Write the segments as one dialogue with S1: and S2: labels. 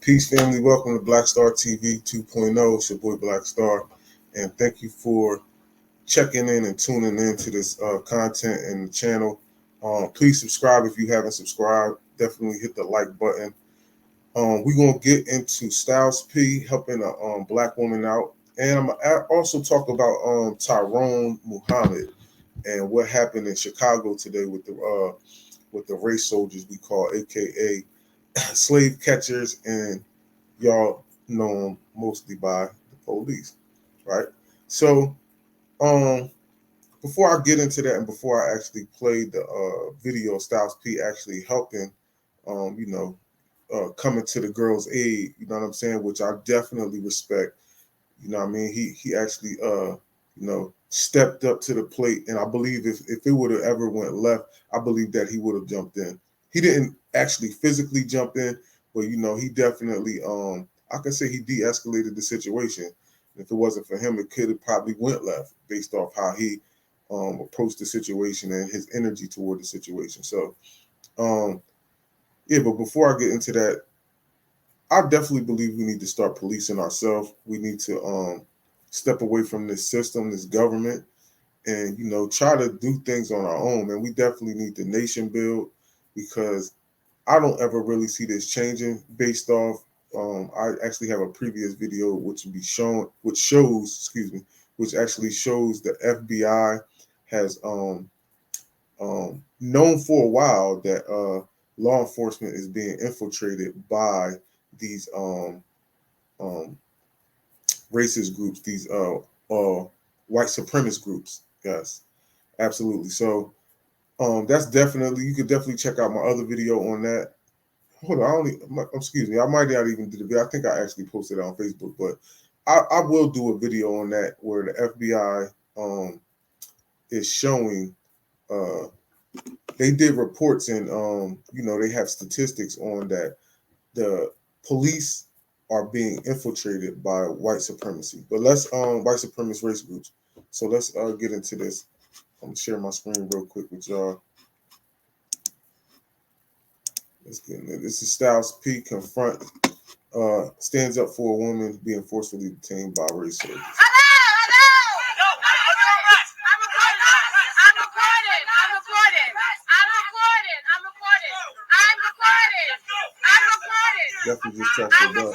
S1: Peace, family. Welcome to Black Star TV 2.0. It's your boy Black Star, and thank you for checking in and tuning in to this content and the channel. Please subscribe if you haven't subscribed. Definitely hit the like button. We're gonna get into Styles P helping a black woman out, and I'm gonna also talk about Tyrone Muhammad and what happened in Chicago today with the race soldiers we call, aka slave catchers, and y'all know them mostly by the police, right? So, before I get into that, and before I actually play the video, Styles P actually helping, coming to the girl's aid, you know what I'm saying, which I definitely respect. You know what I mean? He actually stepped up to the plate, and I believe if it would have ever went left, I believe that he would have jumped in. He didn't actually physically jump in, but he definitely I can say he de-escalated the situation. If it wasn't for him, it could have probably went left based off how he approached the situation and his energy toward the situation. So but before I get into that, I definitely believe we need to start policing ourselves. We need to step away from this system, this government, and try to do things on our own. And we definitely need the nation build, because I don't ever really see this changing based off. I actually have a previous video which actually shows the FBI has known for a while that law enforcement is being infiltrated by these um, racist groups, these white supremacist groups. Yes, absolutely. So that's definitely, you could definitely check out my other video on that. Hold on, excuse me, I might not even do the video. I think I actually posted it on Facebook, but I will do a video on that where the FBI is showing they did reports, and they have statistics on that the police are being infiltrated by white supremacy. But let's white supremacist race groups. So let's get into this. I'm gonna share my screen real quick with y'all. Let's get in there. This is Styles P stands up for a woman being forcefully detained by race soldiers. Definitely just touched the button.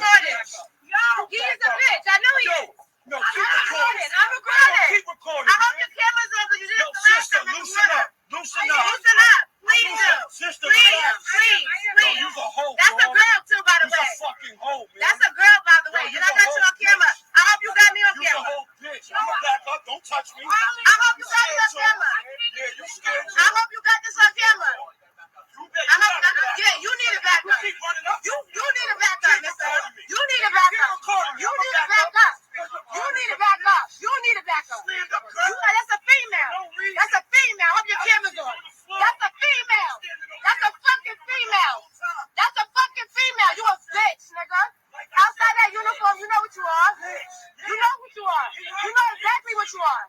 S2: He is a bitch. I know he is. No, keep recording. I'm recording. Keep recording. I hope your camera's on, because you didn't
S3: sister, loosen up. Loosen up.
S2: Loosen up. Please do.
S3: Sister,
S2: please.
S3: You're a hoe,
S2: That's a girl too, by the way.
S3: You're a fucking hoe, man.
S2: That's a girl, by the way. And I got you on camera. I hope you got me on camera.
S3: You're a whole bitch. I'm gonna back up. Don't touch me.
S2: I hope you got this on camera.
S3: Yeah, you scared.
S2: I hope you got this on camera. You need a backup. You need a backup, mister. You need a backup. You need a backup. You need a backup. You need a backup. That's a female. That's a female. Hope your camera's on. That's a female. That's a fucking female. That's a fucking female. You a bitch, nigga. Outside that uniform, you know what you are. You know what you are. You know exactly what you are.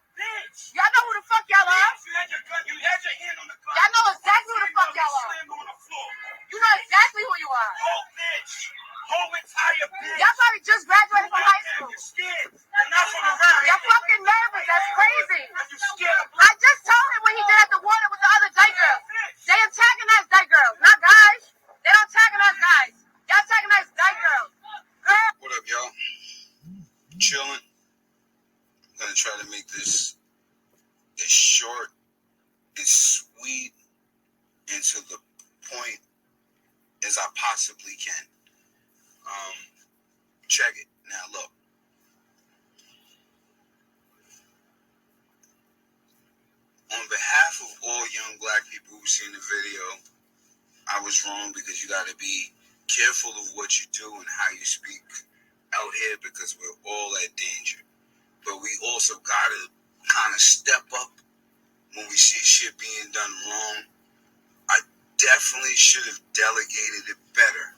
S2: Y'all know who the fuck y'all are. Y'all know exactly who the fuck y'all are. You know exactly who you are. Y'all probably just graduated from high school. Y'all fucking nervous. That's crazy. I just told him what he did at the water with the other white girls. They antagonize white girls, not guys. They don't antagonize guys. Y'all antagonize white girls.
S4: What up, y'all? Chilling. I'm gonna try to make this as short and sweet and to the point as I possibly can. Check it. Now look. On behalf of all young black people who've seen the video, I was wrong, because you gotta be careful of what you do and how you speak out here, because we're all at danger. But we also gotta kind of step up when we see shit being done wrong. I definitely should have delegated it better.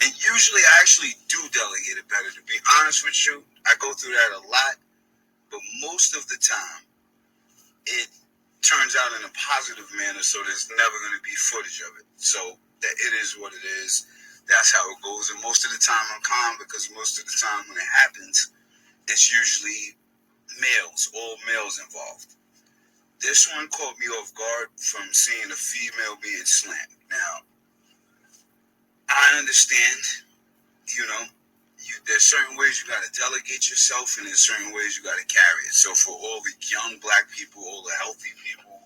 S4: And usually I actually do delegate it better, to be honest with you. I go through that a lot, but most of the time it turns out in a positive manner, so there's never going to be footage of it. So that it is what it is. That's how it goes. And most of the time I'm calm because most of the time when it happens, it's usually males, all males involved. This one caught me off guard from seeing a female being slammed. Now, I understand, you know, there's certain ways you got to delegate yourself, and there's certain ways you got to carry it. So for all the young black people, all the healthy people,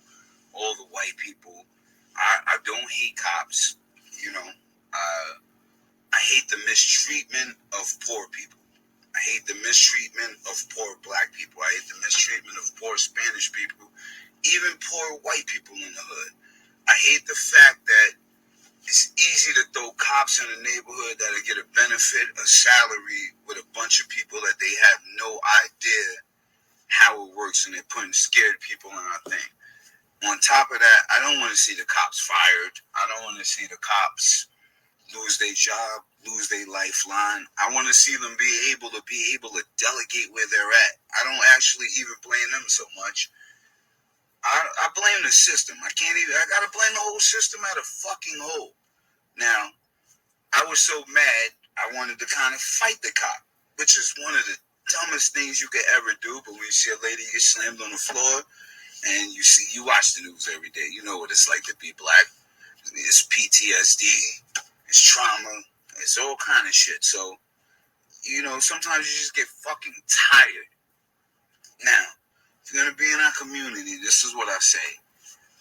S4: all the white people, I don't hate cops. You know, I hate the mistreatment of poor people. I hate the mistreatment of poor black people. I hate the mistreatment of poor Spanish people, even poor white people in the hood. I hate the fact that it's easy to throw cops in a neighborhood that'll get a benefit, a salary with a bunch of people that they have no idea how it works, and they're putting scared people in our thing. On top of that, I don't want to see the cops fired. I don't want to see the cops lose their job, lose their lifeline. I want to see them be able to delegate where they're at. I don't actually even blame them so much. I blame the system. I gotta blame the whole system at a fucking whole. Now, I was so mad, I wanted to kind of fight the cop, which is one of the dumbest things you could ever do. But when you see a lady get slammed on the floor, and you watch the news every day, you know what it's like to be black. It's PTSD, it's trauma, it's all kind of shit. So, sometimes you just get fucking tired. Now, if you're gonna be in our community, this is what I say.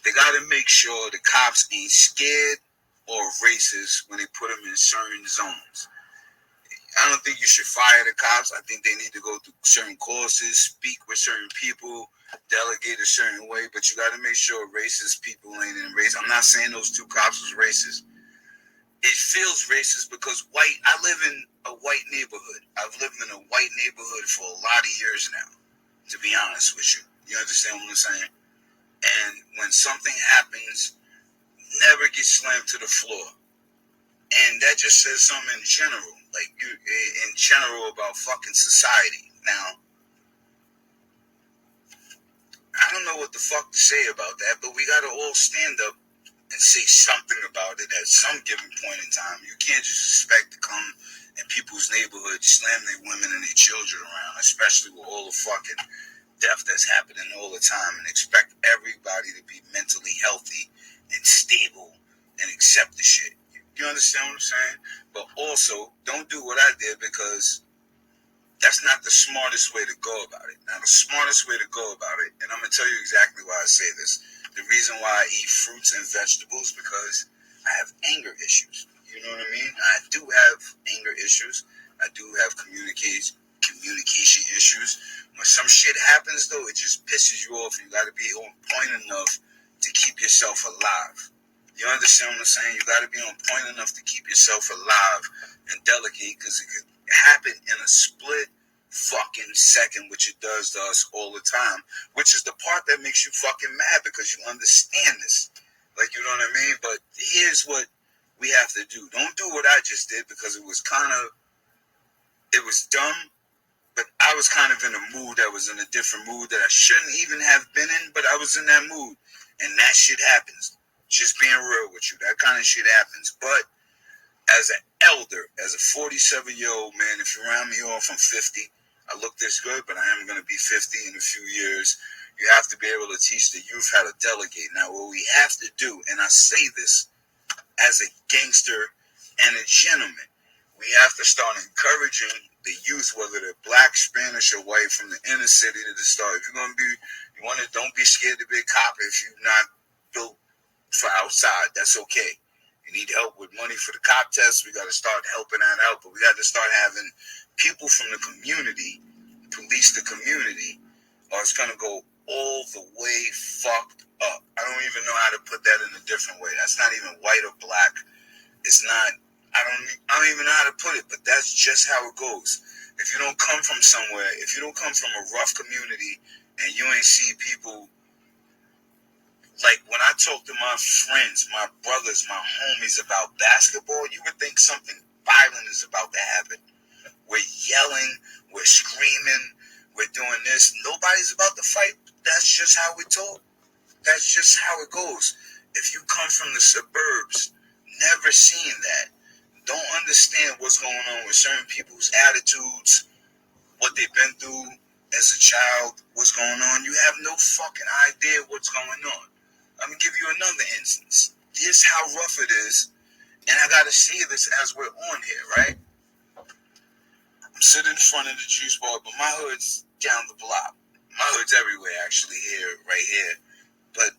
S4: They gotta make sure the cops ain't scared or racist when they put them in certain zones. I don't think you should fire the cops. I think they need to go through certain courses, speak with certain people, delegate a certain way, but you got to make sure racist people ain't in race. I'm not saying those two cops was racist. It feels racist because I live in a white neighborhood. I've lived in a white neighborhood for a lot of years now, to be honest with you. You understand what I'm saying? And when something happens, never get slammed to the floor. And that just says something in general, about fucking society. Now, I don't know what the fuck to say about that, but we gotta all stand up and say something about it at some given point in time. You can't just expect to come in people's neighborhoods, slam their women and their children around, especially with all the fucking death that's happening all the time, and expect everybody to be mentally healthy and stable and accept the shit. You understand what I'm saying? But also, don't do what I did, because that's not the smartest way to go about it. Now, the smartest way to go about it, and I'm going to tell you exactly why I say this. The reason why I eat fruits and vegetables, because I have anger issues. You know what I mean? I do have anger issues. I do have communication issues. When some shit happens, though, it just pisses you off. You got to be on point enough to keep yourself alive. You understand what I'm saying? You got to be on point enough to keep yourself alive and delegate, because it could happen in a split fucking second, which it does to us all the time, which is the part that makes you fucking mad, because you understand this. Like, you know what I mean? But here's what we have to do. Don't do what I just did, because it was dumb, but I was kind of in a mood that was in a different mood that I shouldn't even have been in, but I was in that mood. And that shit happens. Just being real with you. That kind of shit happens. But as an elder, as a 47-year-old man, if you round me off, I'm 50. I look this good, but I am going to be 50 in a few years. You have to be able to teach the youth how to delegate. Now, what we have to do, and I say this as a gangster and a gentleman, we have to start encouraging the youth, whether they're black, Spanish, or white, from the inner city to the start. If you're going to be, don't be scared to be a cop if you're not built for outside. That's okay. You need help with money for the cop test, we got to start helping that out. But we got to start having people from the community police the community, or it's going to go all the way fucked up. I don't even know how to put that in a different way. That's not even white or black. It's not, I don't even know how to put it, but that's just how it goes. If you don't come from somewhere, if you don't come from a rough community, and you ain't see people, like when I talk to my friends, my brothers, my homies about basketball, you would think something violent is about to happen. We're yelling, we're screaming, we're doing this. Nobody's about to fight. That's just how we talk. That's just how it goes. If you come from the suburbs, never seen that. don't understand what's going on with certain people's attitudes, what they've been through as a child, what's going on. You have no fucking idea what's going on. I'm gonna give you another instance. Here's how rough it is, and I gotta say this as we're on here, right? I'm sitting in front of the juice bar, but my hood's down the block. My hood's everywhere, actually, here, right here. But,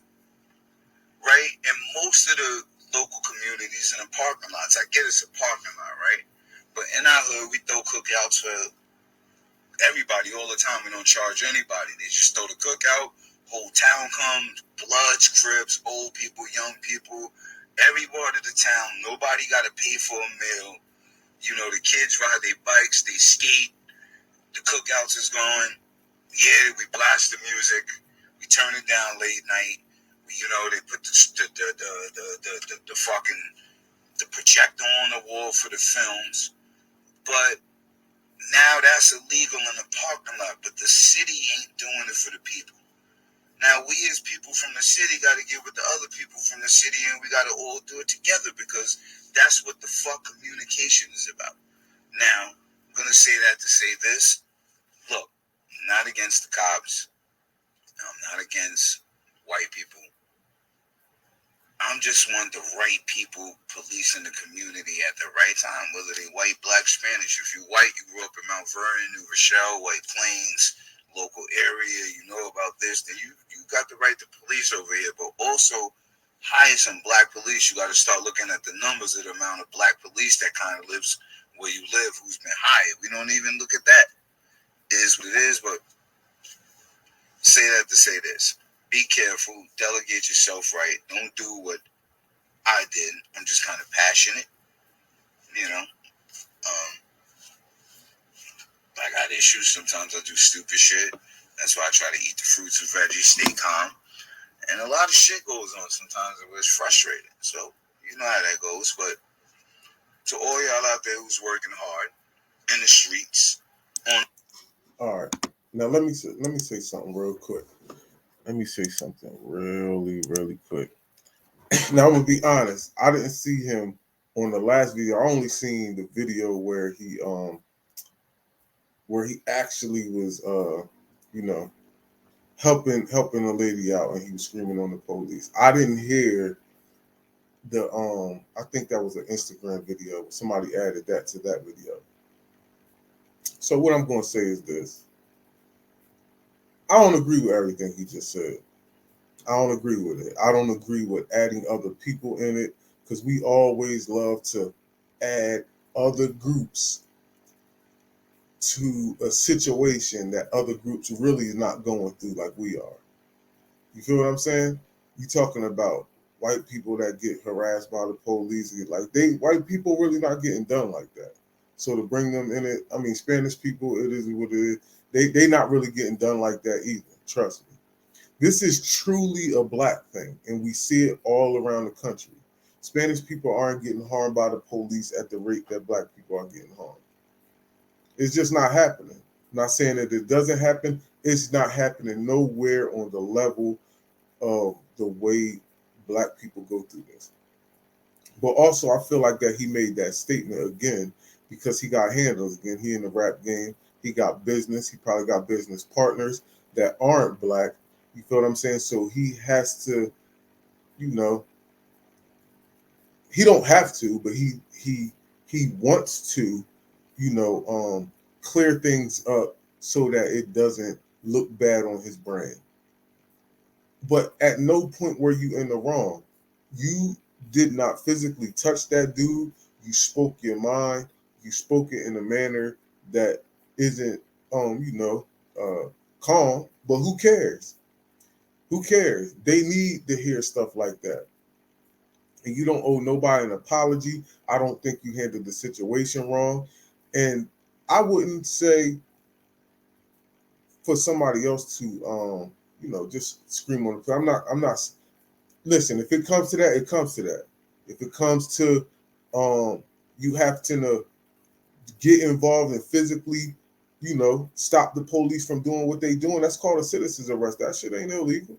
S4: right, in most of the local communities and the parking lots, I get it's a parking lot, right? But in our hood, we throw cookouts for everybody all the time. We don't charge anybody. They just throw the cookout, whole town comes, Bloods, Crips, old people, young people, every part of the town. Nobody got to pay for a meal. You know, the kids ride their bikes, they skate, the cookouts is going. Yeah, we blast the music, we turn it down late night. You know, they put the fucking the projector on the wall for the films. But now that's illegal in the parking lot, but the city ain't doing it for the people. Now we as people from the city got to get with the other people from the city, and we got to all do it together, because that's what the fuck communication is about. Now, I'm going to say that to say this. Look, I'm not against the cops. I'm not against white people. I'm just want the right people policing the community at the right time, whether they white, black, Spanish. If you white, you grew up in Mount Vernon, New Rochelle, White Plains, local area, you know about this, then you got the right to police over here. But also, hire some black police. You got to start looking at the numbers of the amount of black police that kind of lives where you live, who's been hired. We don't even look at that. It is what it is, but say that to say this. Be careful. Delegate yourself right. Don't do what I did. I'm just kind of passionate, you know. I got issues. Sometimes I do stupid shit. That's why I try to eat the fruits and veggies, stay calm. And a lot of shit goes on sometimes. It was frustrating. So, you know how that goes. But to all y'all out there who's working hard in the streets, on.
S1: All right. Now let me say something real quick. Let me say something really quick. Now I'm gonna be honest. I didn't see him on the last video. I only seen the video where he actually was you know helping a lady out, and he was screaming on the police. I didn't hear the I think that was an Instagram video. Somebody added that to that video. So what I'm gonna say is this. I don't agree with everything he just said. I don't agree with it. I don't agree with adding other people in it, because we always love to add other groups to a situation that other groups really is not going through like we are. You feel what I'm saying? You talking about white people that get harassed by the police, like white people really not getting done like that. So to bring them in it, I mean Spanish people, it is what it is. They not really getting done like that either. Trust me. This is truly a black thing, and we see it all around the country. Spanish people aren't getting harmed by the police at the rate that black people are getting harmed. It's just not happening. I'm not saying that it doesn't happen. It's not happening nowhere on the level of the way black people go through this. But also, I feel like that he made that statement again because he got handles again. He in the rap game. He got business. He probably got business partners that aren't black. You feel what I'm saying? So he has to, you know, he don't have to, but he wants to, you know, clear things up so that it doesn't look bad on his brand. But at no point were you in the wrong. You did not physically touch that dude. You spoke your mind. You spoke it in a manner that isn't, calm. But who cares? Who cares? They need to hear stuff like that. And you don't owe nobody an apology. I don't think you handled the situation wrong. And I wouldn't say for somebody else to just scream on the. I'm not listen, if it comes to that, it comes to that. If it comes to you have to get involved and physically, stop the police from doing what they doing, that's called a citizen's arrest. That shit ain't illegal.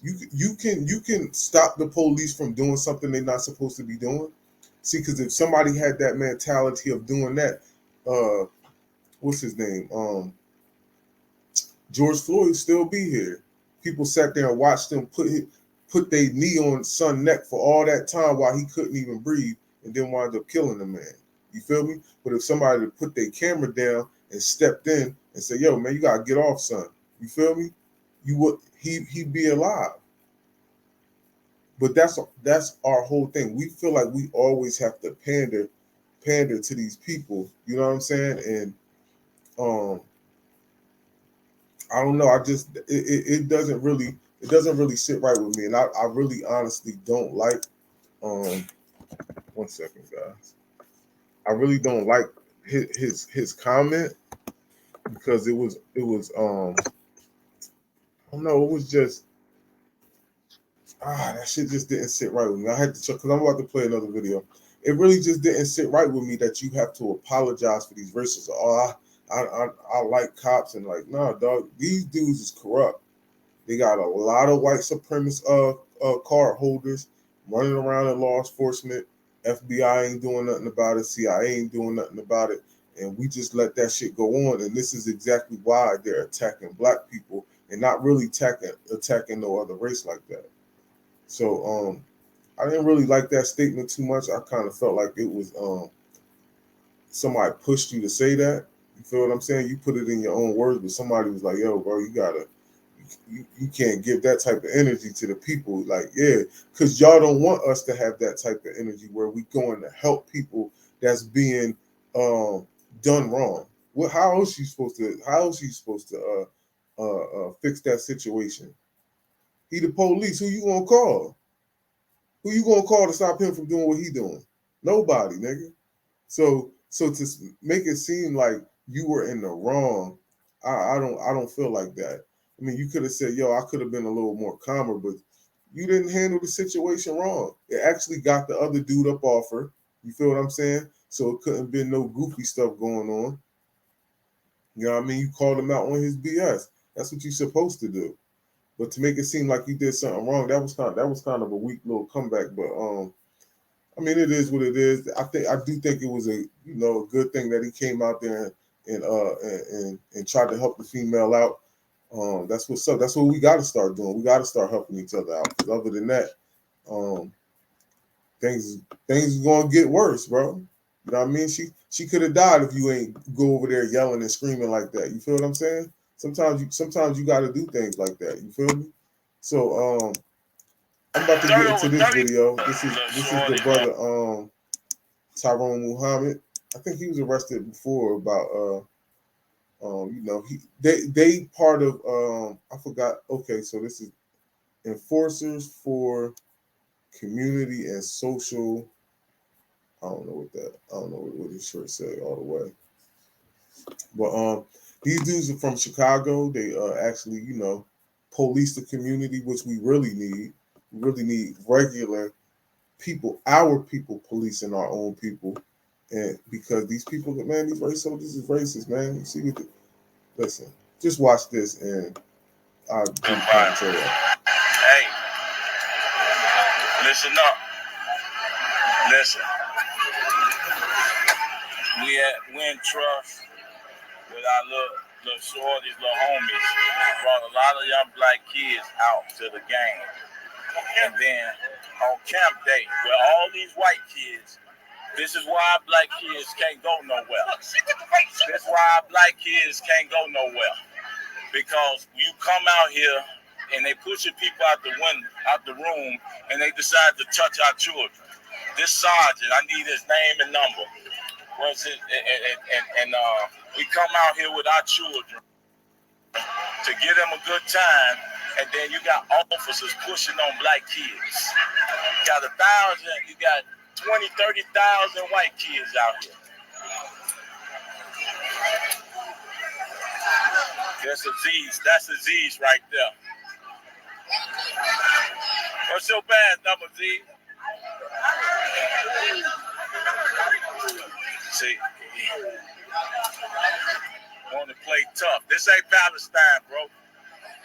S1: You can stop the police from doing something they're not supposed to be doing. See, because if somebody had that mentality of doing that, what's his name? George Floyd would still be here. People sat there and watched him put their knee on son's neck for all that time while he couldn't even breathe, and then wound up killing the man. You feel me? But if somebody put their camera down and stepped in and said, "Yo, man, you gotta get off, son," you feel me? You would he'd be alive. But that's our whole thing. We feel like we always have to pander to these people. You know what I'm saying? And um, I don't know. It doesn't really sit right with me, and I really honestly don't like. Um, one second, guys. I really don't like his comment because it was I don't know, it was just that shit just didn't sit right with me. I had to check because I'm about to play another video. It really just didn't sit right with me that you have to apologize for these racists. Oh, I like cops and like, nah, dog. These dudes is corrupt. They got a lot of white supremacist card holders running around in law enforcement. FBI ain't doing nothing about it. CIA ain't doing nothing about it. And we just let that shit go on. And this is exactly why they're attacking black people and not really attacking no other race like that. So I didn't really like that statement too much. I kind of felt like it was somebody pushed you to say that. You feel what I'm saying? You put it in your own words, but somebody was like, "Yo, bro, you can't give that type of energy to the people." Like, yeah, because y'all don't want us to have that type of energy where we going to help people that's being done wrong. What? How else you supposed to? How else you supposed to fix that situation? He the police. Who you gonna call? Who you gonna call to stop him from doing what he doing? Nobody, nigga. So to make it seem like you were in the wrong, I don't feel like that. I mean, you could have said, "Yo, I could have been a little more calmer," but you didn't handle the situation wrong. It actually got the other dude up off her. You feel what I'm saying? So it couldn't been no goofy stuff going on. You know what I mean? You called him out on his BS. That's what you're supposed to do. But to make it seem like you did something wrong, that was kind of a weak little comeback. But I mean, it is what it is. I do think it was a good thing that he came out there and tried to help the female out. That's what's up. That's what we got to start doing. We got to start helping each other out. Because other than that, um, things is gonna get worse, bro. You know what I mean? She could have died if you ain't go over there yelling and screaming like that. You feel what I'm saying? Sometimes you got to do things like that. You feel me? So I'm about to get into this video. This is the brother Tyrone Muhammad. I think he was arrested before about they part of I forgot. Okay, so this is Enforcers for Community and Social. I don't know what his shirt say all the way. But these dudes are from Chicago. They actually, police the community, which we really need. We really need regular people, our people, policing our own people. And because these people, man, these race soldiers is racist, man. You see what listen, just watch this and I'll do commentary.
S3: Hey, listen up. Listen. We in trust with our little shorties, little homies. Brought a lot of young black kids out to the game. And then on camp day, with all these white kids, this is why black kids can't go nowhere. This is why black kids can't go nowhere. Because you come out here and they pushing people out the room, and they decide to touch our children. This sergeant, I need his name and number. Was it? And we come out here with our children to give them a good time, and then you got officers pushing on black kids. You got 1,000, you got 20, 30,000 white kids out here. That's Aziz right there. What's your badge number, Z? See, want to play tough. This ain't Palestine, bro.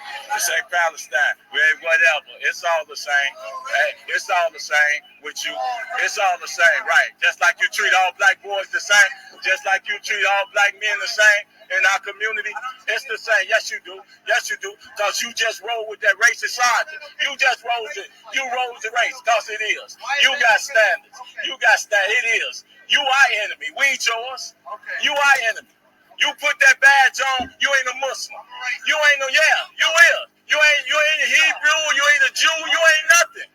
S3: To say Palestine, whatever, it's all the same. Hey, it's all the same with you. It's all the same, right? Just like you treat all black boys the same, just like you treat all black men the same in our community, it's the same. Yes, you do. Yes, you do. Because you just roll with that racist side. You just roll it. You roll the race because it is. You got standards. You got standards. It is. You our enemy. We ain't yours. You our enemy. You put that badge on, you ain't a Muslim. You ain't no, you is. You ain't a Hebrew, you ain't a Jew, you ain't nothing.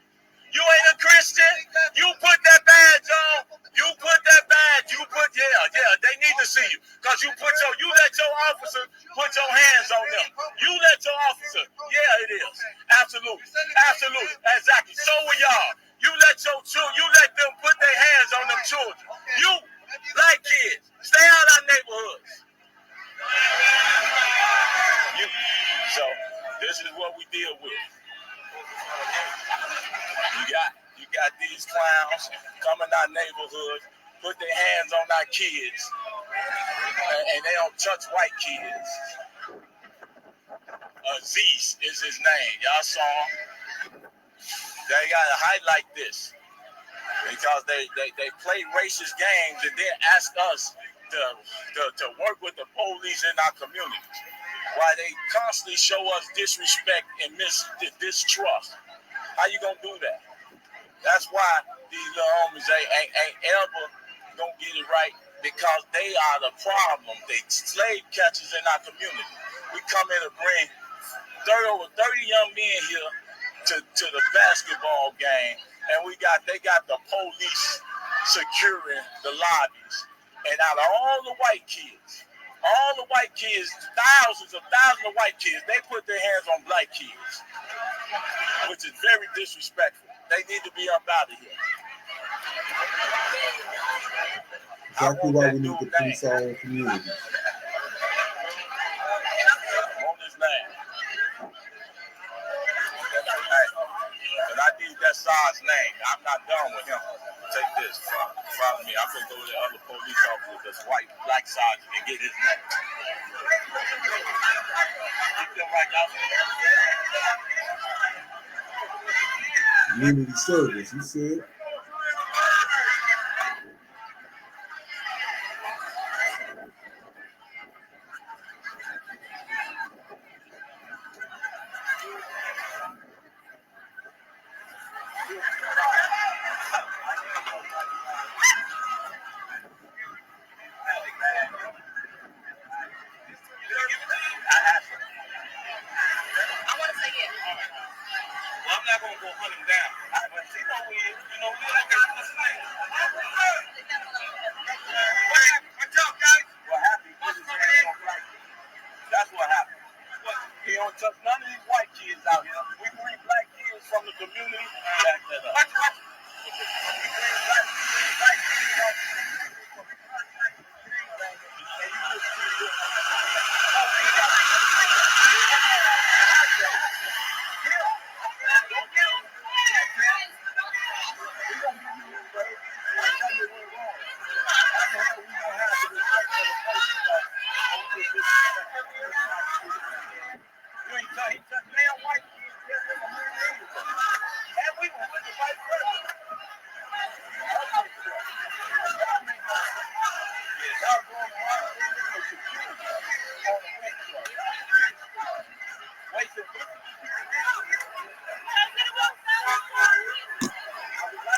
S3: You ain't a Christian. You put that badge on. You put that badge. They need to see you. Because you let your officer put your hands on them. You let your officer. Yeah, it is. Absolutely. Absolutely. Exactly. So will y'all. You let them put their hands on them children. You, black kids, stay out of our neighborhoods. So this is what we deal with. You got these clowns coming our neighborhood, put their hands on our kids, and they don't touch white kids. Aziz is his name. Y'all saw him. They gotta highlight this because they play racist games and then ask us to work with the police in our community. Why they constantly show us disrespect and distrust. How you gonna do that? That's why these little homies ain't ever gonna get it right because they are the problem. They slave catchers in our community. We come in to bring over 30 young men here to the basketball game, and they got the police securing the lobbies. And out of all the white kids, thousands of white kids, they put their hands on black kids, which is very disrespectful. They need to be up out of here.
S1: Exactly why we need to police our own communities.
S3: On his name. But I need that side's name. I'm not done with him. Take this. Follow me. I'm going to go to the other police officer, this white, black sergeant, and get his name. Keep them right out there.
S1: Community service, you said?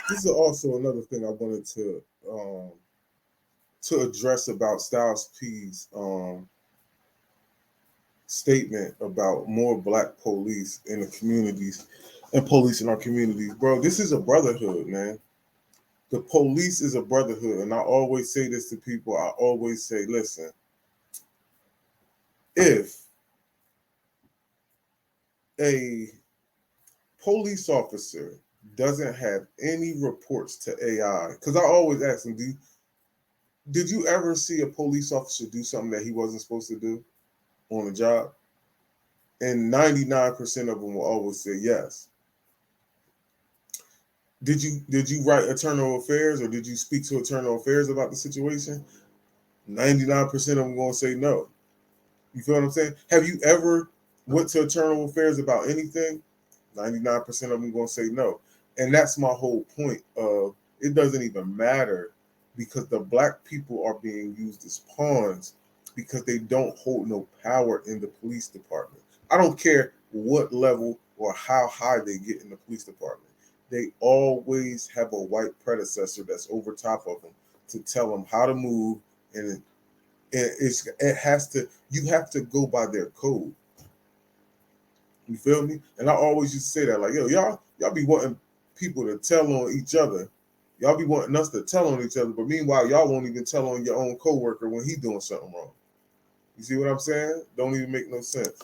S1: This is also another thing I wanted to address about Styles P's statement about more black police in the communities and police in our communities. Bro, this is a brotherhood, man. The police is a brotherhood. And I always say this to people. I always say, listen, if a police officer doesn't have any reports to AI, because I always ask them, did you ever see a police officer do something that he wasn't supposed to do on a job? And 99% of them will always say yes. Did you write Internal Affairs or did you speak to Internal Affairs about the situation? 99% of them going to say no. You feel what I'm saying? Have you ever went to internal affairs about anything, 99% of them going to say no. And that's my whole point of it doesn't even matter because the black people are being used as pawns because they don't hold no power in the police department. I don't care what level or how high they get in the police department. They always have a white predecessor that's over top of them to tell them how to move, and it has to, you have to go by their code. You feel me? And I always used to say that, like, yo, y'all be wanting people to tell on each other. Y'all be wanting us to tell on each other, but meanwhile, y'all won't even tell on your own coworker when he doing something wrong. You see what I'm saying? Don't even make no sense.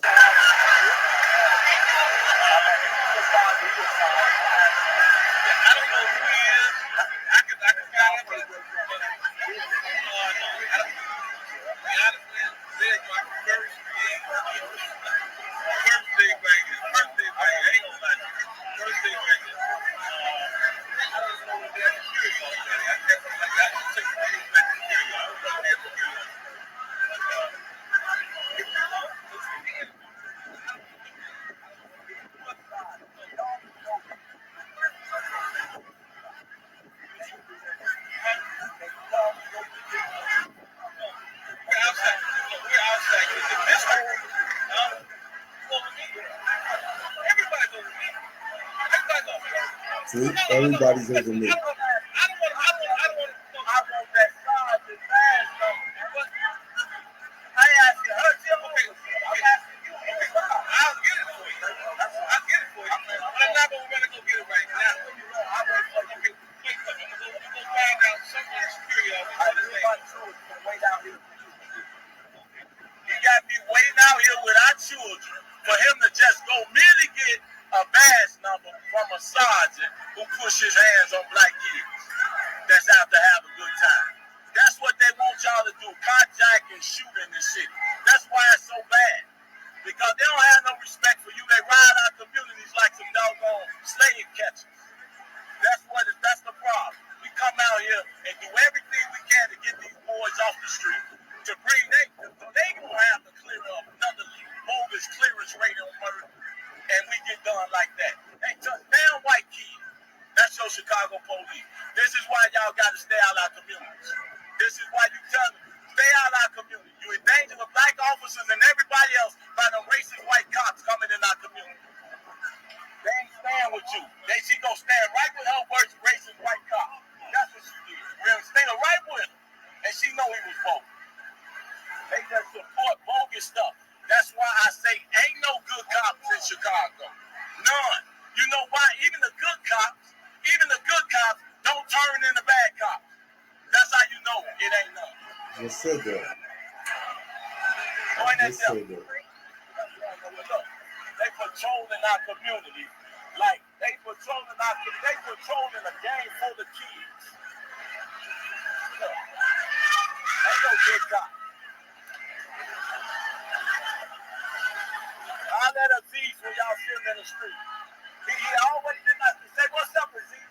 S1: See, everybody's over me.
S3: His hands on black kids that's out to have a good time. That's what they want y'all to do, carjack and shoot in this city. That's why it's so bad. Because they don't have no respect for you. They ride our communities like some doggone slave catchers. That's the problem. We come out here and do everything we can to get these boys off the street to bring they gonna have to clear up another bogus clearance rate on murder, and we get done like that. They just damn white kids. That's your Chicago police. This is why y'all got to stay out of our communities. This is why you tell them, stay out of our community. You endanger the black officers and everybody else by the racist white cops coming in our community. They ain't staying with you. She gonna stand right with her worst racist white cop. That's what she did. Really, staying right with him. And she know he was bogus. They just support bogus stuff. That's why I say ain't no good cops in Chicago. None. You know why? Even the good cops don't turn into bad cops. That's how you know it ain't none.
S1: Just said that.
S3: Just said that. Look, they patrolling our community like they patrolling a game full of kids. Look, ain't no good cop. I let Aziz when y'all sitting in the street. He always did not say, "What's up, Aziz?"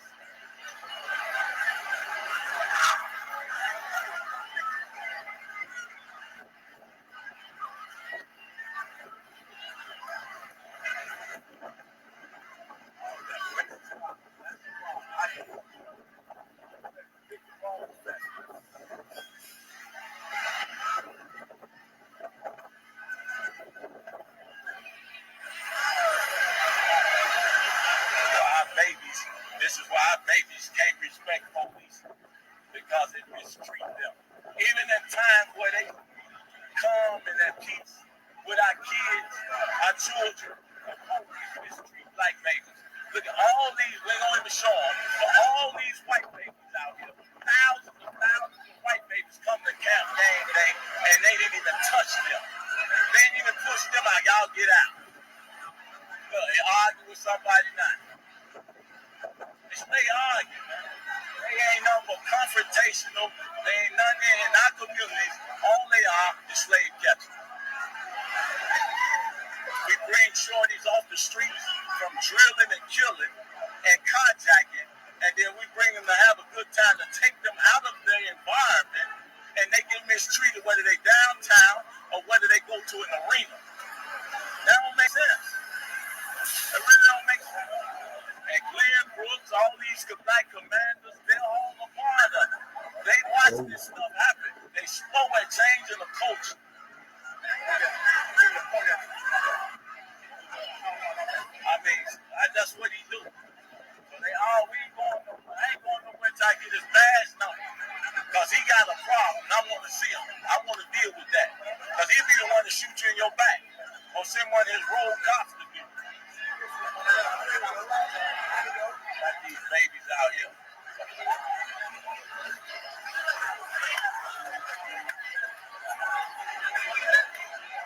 S3: This is why our babies can't respect police because it mistreats them. Even in times where they come and at peace with our kids, our children, the police mistreat black babies. Look at all these, we don't even show them, but all these white babies out here, thousands and thousands of white babies come to camp game day and they didn't even touch them. They didn't even push them out, y'all get out. Look, they argue with somebody now. They argue. They ain't nothing but confrontational. They ain't nothing in our communities. All they are is slave catchers. We bring shorties off the streets from drilling and killing and carjacking, and then we bring them to have a good time to take them out of their environment, and they get mistreated whether they downtown or whether they go to an arena. That don't make these black commanders, they're all a part of it. They watch this stuff happen. They slow at changing the culture. I mean, that's what he do. So they all, we ain't going nowhere. I ain't going nowhere until I get his badge number. Because he got a problem. I want to see him. I want to deal with that. Because he'll be the one to shoot you in your back. Or send one of his road cops to do it. Got these babies out here.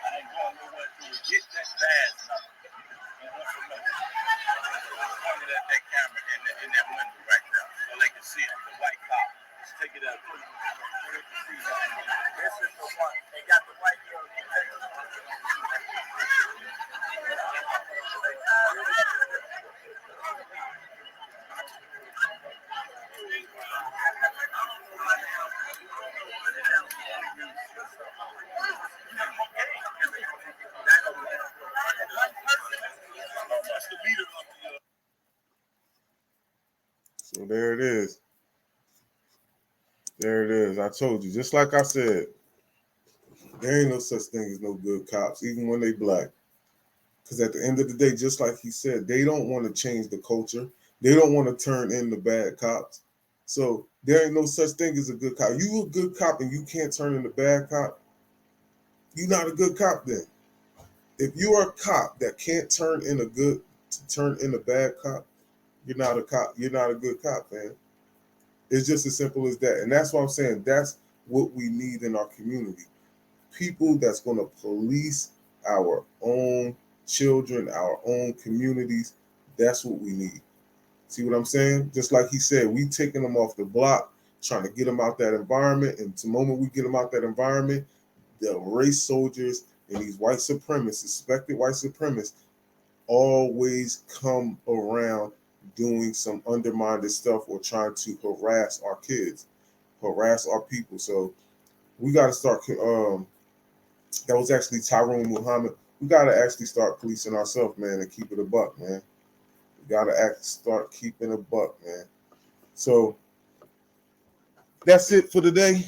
S3: I ain't going nowhere to get that badge number. Pointed at that camera in that window right there, so they can see it. The white cop. Just take it out. This is the one. They got the white girl.
S1: So there it is. There it is. I told you, just like I said, there ain't no such thing as no good cops, even when they black. Because at the end of the day, just like he said, they don't want to change the culture. They don't want to turn in the bad cops. So there ain't no such thing as a good cop. You a good cop and you can't turn in the bad cop, you're not a good cop then. If you are a cop that can't turn in a bad cop, you're not a cop. You're not a good cop, man. It's just as simple as that. And that's what I'm saying. That's what we need in our community. People that's going to police our own children, our own communities. That's what we need. See what I'm saying? Just like he said, we taking them off the block, trying to get them out that environment. And the moment we get them out that environment, the race soldiers and these white supremacists, suspected white supremacists, always come around doing some undermined stuff or trying to harass our kids, harass our people. So we got to start. That was actually Tyrone Muhammad. We got to actually start policing ourselves, man, and keep it a buck, man. We got to start keeping a buck, man. So that's it for today.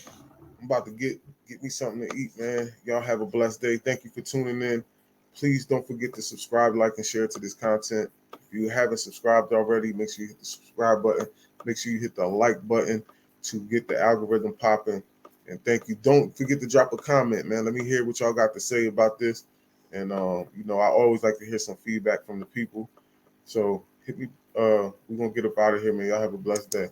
S1: I'm about to get me something to eat, man. Y'all have a blessed day. Thank you for tuning in. Please don't forget to subscribe, like, and share to this content. If you haven't subscribed already, make sure you hit the subscribe button. Make sure you hit the like button to get the algorithm popping. And thank you. Don't forget to drop a comment, man. Let me hear what y'all got to say about this. And I always like to hear some feedback from the people. So hit me. We're gonna get up out of here, man. Y'all have a blessed day.